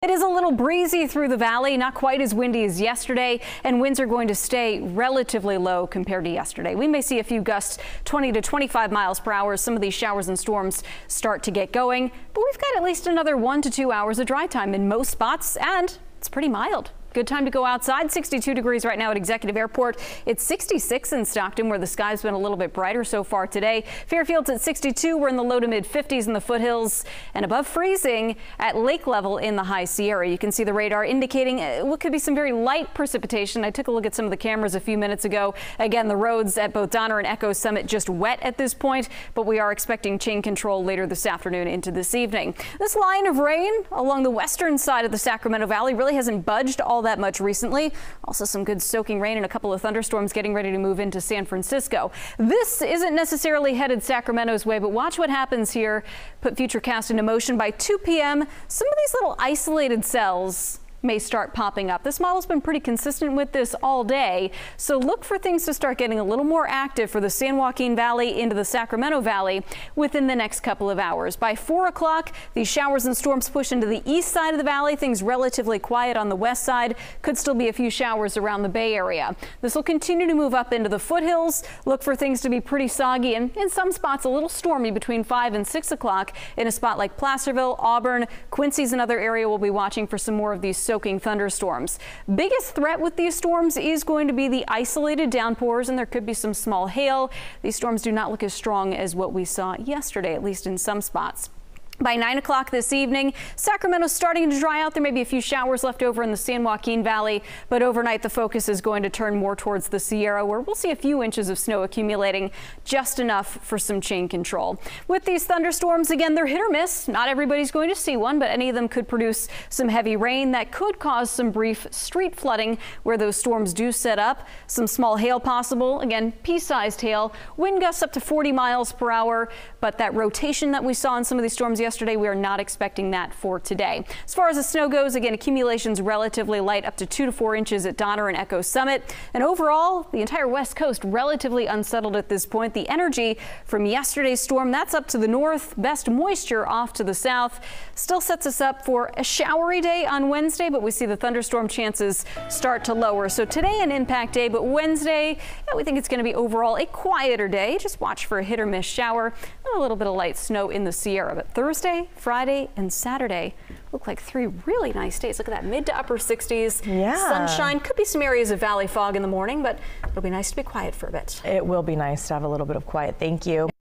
It is a little breezy through the valley, not quite as windy as yesterday, and winds are going to stay relatively low compared to yesterday. We may see a few gusts 20 to 25 miles per hour as some of these showers and storms start to get going, but we've got at least another 1 to 2 hours of dry time in most spots, and it's pretty mild. Good time to go outside. 62 degrees right now at Executive Airport. It's 66 in Stockton, where the sky's been a little bit brighter so far today. Fairfield's at 62. We're in the low to mid 50s in the foothills and above freezing at lake level in the High Sierra. You can see the radar indicating what could be some very light precipitation. I took a look at some of the cameras a few minutes ago. Again, the roads at both Donner and Echo Summit just wet at this point, but we are expecting chain control later this afternoon into this evening. This line of rain along the western side of the Sacramento Valley really hasn't budged all that much recently. Also some good soaking rain and a couple of thunderstorms getting ready to move into San Francisco. This isn't necessarily headed Sacramento's way, but watch what happens here. Put Futurecast into motion by 2 p.m. Some of these little isolated cells may start popping up. This model's been pretty consistent with this all day, so look for things to start getting a little more active for the San Joaquin Valley into the Sacramento Valley within the next couple of hours. By 4 o'clock, these showers and storms push into the east side of the valley. Things relatively quiet on the west side. Could still be a few showers around the Bay Area. This will continue to move up into the foothills. Look for things to be pretty soggy and in some spots a little stormy between 5 and 6 o'clock in a spot like Placerville, Auburn. Quincy's another area we'll be watching for some more of these soaking thunderstorms. Biggest threat with these storms is going to be the isolated downpours, and there could be some small hail. These storms do not look as strong as what we saw yesterday, at least in some spots. By 9 o'clock this evening, Sacramento's starting to dry out. There may be a few showers left over in the San Joaquin Valley, but overnight the focus is going to turn more towards the Sierra, where we'll see a few inches of snow accumulating, just enough for some chain control. With these thunderstorms, again, they're hit or miss. Not everybody's going to see one, but any of them could produce some heavy rain that could cause some brief street flooding where those storms do set up. Some small hail possible. Again, pea-sized hail. Wind gusts up to 40 miles per hour, but that rotation that we saw in some of these storms yesterday, we are not expecting that for today. As far as the snow goes, again, accumulations relatively light, up to 2 to 4 inches at Donner and Echo Summit. And overall, the entire west coast relatively unsettled at this point. The energy from yesterday's storm, that's up to the north, best moisture off to the south, still sets us up for a showery day on Wednesday, but we see the thunderstorm chances start to lower. So today an impact day, but Wednesday, we think it's going to be overall a quieter day. Just watch for a hit or miss shower and a little bit of light snow in the Sierra. But Thursday, Friday, and Saturday look like 3 really nice days. Look at that, mid to upper 60s. Yeah. Sunshine. Could be some areas of valley fog in the morning, but it'll be nice to be quiet for a bit. It will be nice to have a little bit of quiet. Thank you.